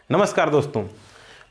नमस्कार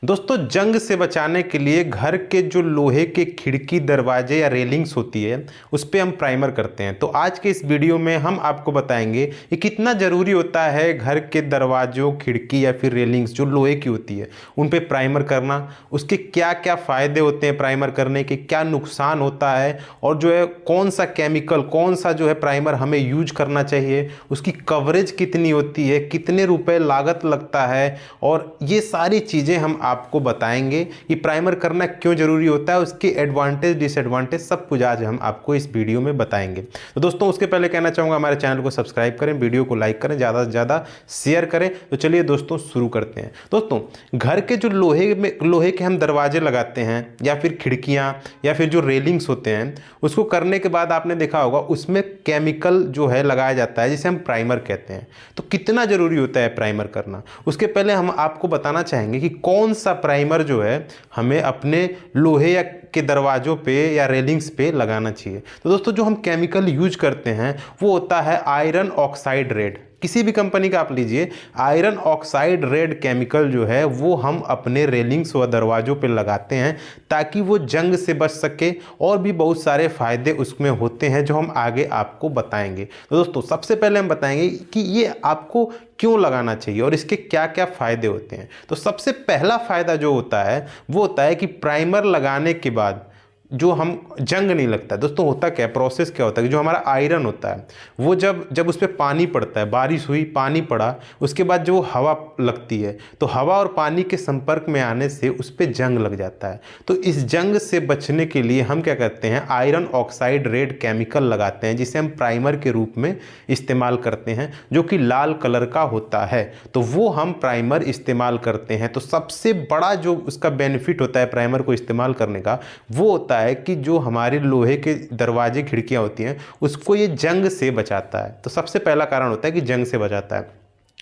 दोस्तों जंग से बचाने के लिए घर के जो लोहे के खिड़की दरवाजे या रेलिंग्स होती है उस पर हम प्राइमर करते हैं। तो आज के इस वीडियो में हम आपको बताएंगे कि कितना ज़रूरी होता है घर के दरवाजों, खिड़की या फिर रेलिंग्स जो लोहे की होती है उन पे प्राइमर करना, उसके क्या क्या फ़ायदे होते हैं प्राइमर करने के, क्या नुकसान होता है और जो है कौन सा केमिकल, कौन सा जो है प्राइमर हमें यूज करना चाहिए, उसकी कवरेज कितनी होती है, कितने रुपए लागत लगता है, और ये सारी चीज़ें हम आपको बताएंगे कि प्राइमर करना क्यों जरूरी होता है, उसके एडवांटेज डिसएडवांटेज सब कुछ आज हम आपको इस वीडियो में बताएंगे। तो दोस्तों उसके पहले कहना चाहूँगा हमारे चैनल को सब्सक्राइब करें, वीडियो को लाइक करें, ज़्यादा से ज़्यादा शेयर करें। तो चलिए दोस्तों शुरू करते हैं। दोस्तों घर के जो लोहे के हम दरवाजे लगाते हैं या फिर खिड़कियाँ या फिर जो रेलिंग्स होते हैं, उसको करने के बाद आपने देखा होगा उसमें केमिकल जो है लगाया जाता है जिसे हम प्राइमर कहते हैं। तो कितना ज़रूरी होता है प्राइमर करना, उसके पहले हम आपको बताना चाहेंगे कि कौन सा प्राइमर जो है हमें अपने लोहे या के दरवाजों पे या रेलिंग्स पे लगाना चाहिए। तो दोस्तों जो हम केमिकल यूज करते हैं वो होता है आयरन ऑक्साइड रेड। किसी भी कंपनी का आप लीजिए, आयरन ऑक्साइड रेड केमिकल जो है वो हम अपने रेलिंग्स व दरवाजों पे लगाते हैं ताकि वो जंग से बच सके, और भी बहुत सारे फायदे उसमें होते हैं जो हम आगे आपको बताएंगे। तो दोस्तों सबसे पहले हम बताएंगे कि ये आपको क्यों लगाना चाहिए और इसके क्या क्या फ़ायदे होते हैं। तो सबसे पहला फ़ायदा जो होता है वो होता है कि प्राइमर लगाने के बाद जो हम जंग नहीं लगता है। दोस्तों होता क्या है, प्रोसेस क्या होता है कि जो हमारा आयरन होता है वो जब उस पर पानी पड़ता है, बारिश हुई, पानी पड़ा, उसके बाद जो हवा लगती है तो हवा और पानी के संपर्क में आने से उस पर जंग लग जाता है। तो इस जंग से बचने के लिए हम क्या करते हैं, आयरन ऑक्साइड रेड केमिकल लगाते हैं जिसे हम प्राइमर के रूप में इस्तेमाल करते हैं, जो कि लाल कलर का होता है। तो वो हम प्राइमर इस्तेमाल करते हैं। तो सबसे बड़ा जो उसका बेनिफिट होता है प्राइमर को इस्तेमाल करने का वो होता है कि जो हमारे लोहे के दरवाजे खिड़कियां होती हैं उसको ये जंग से बचाता है। तो सबसे पहला कारण होता है कि जंग से बचाता है।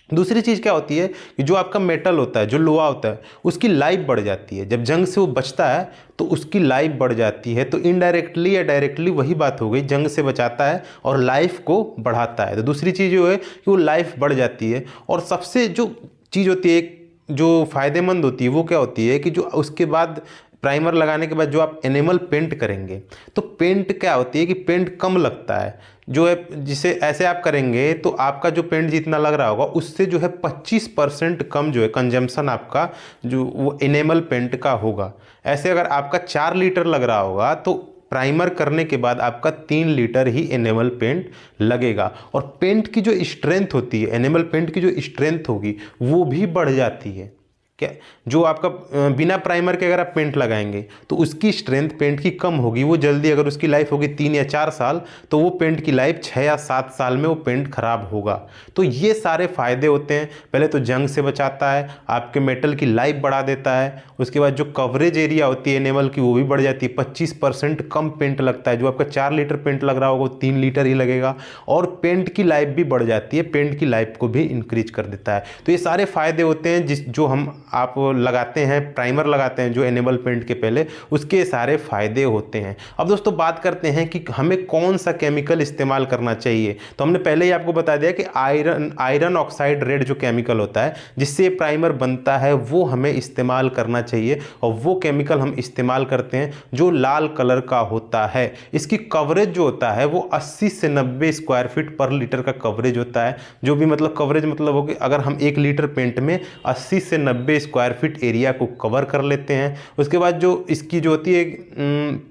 दूसरी चीज़ क्या होती है कि जो आपका मेटल होता है, जो लोहा होता है, उसकी लाइफ बढ़ जाती है। जब जंग से वो बचता है तो उसकी लाइफ बढ़ जाती है। तो इनडायरेक्टली या डायरेक्टली वही बात हो गई, जंग से बचाता है और लाइफ को बढ़ाता है। तो दूसरी चीज़ जो है कि वो लाइफ बढ़ जाती है। और सबसे जो चीज़ होती है जो फ़ायदेमंद होती है वो क्या होती है कि जो उसके बाद प्राइमर लगाने के बाद जो आप एनिमल पेंट करेंगे तो पेंट क्या होती है कि पेंट कम लगता है। जो है जिसे ऐसे आप करेंगे तो आपका जो पेंट जितना लग रहा होगा उससे जो है 25% कम जो है कंजम्पशन आपका जो वो एनिमल पेंट का होगा। ऐसे अगर आपका 4 लीटर लग रहा होगा तो प्राइमर करने के बाद आपका 3 लीटर ही एनिमल पेंट लगेगा। और पेंट की जो स्ट्रेंथ होती है, एनिमल पेंट की जो स्ट्रेंथ होगी वो भी बढ़ जाती है। क्या जो आपका बिना प्राइमर के अगर आप पेंट लगाएंगे तो उसकी स्ट्रेंथ पेंट की कम होगी, वो जल्दी, अगर उसकी लाइफ होगी 3 या 4 साल तो वो पेंट की लाइफ 6 या 7 साल में वो पेंट खराब होगा। तो ये सारे फायदे होते हैं। पहले तो जंग से बचाता है, आपके मेटल की लाइफ बढ़ा देता है, उसके बाद जो कवरेज एरिया होती है एनिमल की वो भी बढ़ जाती है, 25% कम पेंट लगता है। जो आपका 4 लीटर पेंट लग रहा होगा वो 3 लीटर ही लगेगा, और पेंट की लाइफ भी बढ़ जाती है, पेंट की लाइफ को भी इंक्रीज कर देता है। तो ये सारे फायदे होते हैं जो हम आप लगाते हैं, प्राइमर लगाते हैं जो एनिमल पेंट के पहले, उसके सारे फायदे होते हैं। अब दोस्तों बात करते हैं कि हमें कौन सा केमिकल इस्तेमाल करना चाहिए। तो हमने पहले ही आपको बता दिया कि आयरन ऑक्साइड रेड जो केमिकल होता है जिससे प्राइमर बनता है वो हमें इस्तेमाल करना चाहिए, और वो केमिकल हम इस्तेमाल करते हैं जो लाल कलर का होता है। इसकी कवरेज जो होता है वो 80 से 90 स्क्वायर फीट पर लीटर का कवरेज होता है। जो भी मतलब कवरेज मतलब हो कि अगर हम 1 लीटर पेंट में 80 से 90 स्क्वायर फीट एरिया को कवर कर लेते हैं। उसके बाद जो इसकी जो होती है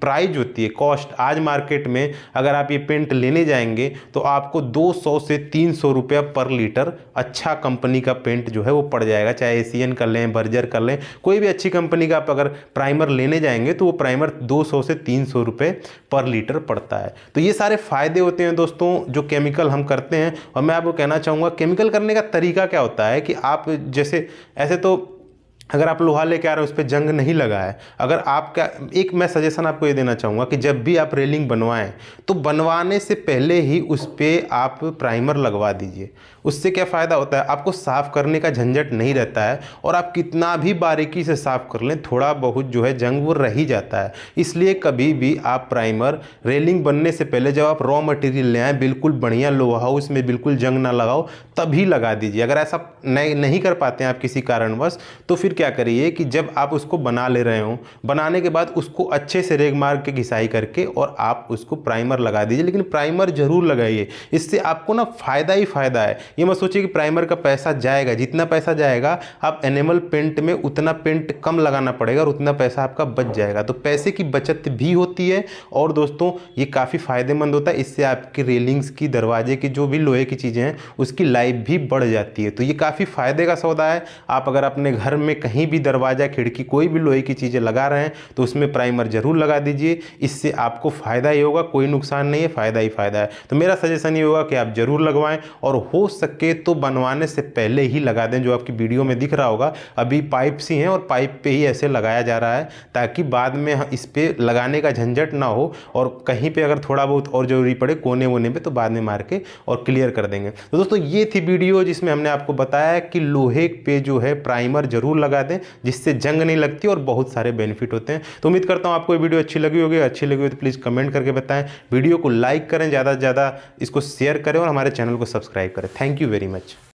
प्राइस होती है, कॉस्ट, आज मार्केट में अगर आप ये पेंट लेने जाएंगे तो आपको 200 से 300 रुपया पर लीटर अच्छा कंपनी का पेंट जो है वो पड़ जाएगा। चाहे एशियन कर लें, बर्जर कर लें, कोई भी अच्छी कंपनी का आप अगर प्राइमर लेने जाएंगे तो वो प्राइमर 200 से 300 रुपये पर लीटर पड़ता है। तो ये सारे फायदे होते हैं दोस्तों जो केमिकल हम करते हैं। और मैं आपको कहना चाहूँगा केमिकल करने का तरीका क्या होता है कि आप जैसे ऐसे तो अगर आप लोहा लेके आ रहे हो उस पर जंग नहीं लगा है, अगर आपका एक मैं सजेशन आपको ये देना चाहूँगा कि जब भी आप रेलिंग बनवाएं तो बनवाने से पहले ही उस पर आप प्राइमर लगवा दीजिए। उससे क्या फ़ायदा होता है, आपको साफ़ करने का झंझट नहीं रहता है और आप कितना भी बारीकी से साफ़ कर लें थोड़ा बहुत जो है जंग वो रह ही जाता है। इसलिए कभी भी आप प्राइमर रेलिंग बनने से पहले जब आप रॉ मटेरियल ले आएँ, बिल्कुल बढ़िया लोहा हो, उसमें बिल्कुल जंग ना लगाओ, तभी लगा दीजिए। अगर ऐसा नहीं कर पाते हैं आप किसी कारणवश, तो फिर क्या करिए कि जब आप उसको बना ले रहे हो, बनाने के बाद उसको अच्छे से रेग मार के घिसाई करके और आप उसको प्राइमर लगा दीजिए। लेकिन प्राइमर जरूर लगाइए, इससे आपको ना फ़ायदा ही फ़ायदा है। ये मत सोचिए कि प्राइमर का पैसा जाएगा, जितना पैसा जाएगा आप एनिमल पेंट में उतना पेंट कम लगाना पड़ेगा और उतना पैसा आपका बच जाएगा। तो पैसे की बचत भी होती है और दोस्तों ये काफ़ी फ़ायदेमंद होता है। इससे आपकी रेलिंग्स की, दरवाजे की, जो भी लोहे की चीज़ें हैं उसकी लाइफ भी बढ़ जाती है। तो ये काफ़ी फ़ायदे का सौदा है। आप अगर अपने घर में कहीं भी दरवाज़ा, खिड़की, कोई भी लोहे की चीज़ें लगा रहे हैं तो उसमें प्राइमर जरूर लगा दीजिए। इससे आपको फ़ायदा ही होगा, कोई नुकसान नहीं है, फ़ायदा ही फ़ायदा है। तो मेरा सजेशन ये होगा कि आप ज़रूर लगवाएं और हो सके तो बनवाने से पहले ही लगा दें। जो आपकी वीडियो में दिख रहा होगा अभी पाइप सी हैं और पाइप पे ही ऐसे लगाया जा रहा है ताकि बाद में इस पर लगाने का झंझट ना हो और कहीं पे अगर थोड़ा बहुत और ज़रूरी पड़े कोने वोने पे तो बाद में मार के और क्लियर कर देंगे। तो दोस्तों ये थी वीडियो जिसमें हमने आपको बताया कि लोहे पे जो है प्राइमर जरूर लगा दें, जिससे जंग नहीं लगती और बहुत सारे बेनिफिट होते हैं। तो उम्मीद करता हूँ आपको ये वीडियो अच्छी लगी होगी। अच्छी लगी हो तो प्लीज़ कमेंट करके बताएं, वीडियो को लाइक करें, ज़्यादा से ज़्यादा इसको शेयर करें और हमारे चैनल को सब्सक्राइब करें। Thank you very much.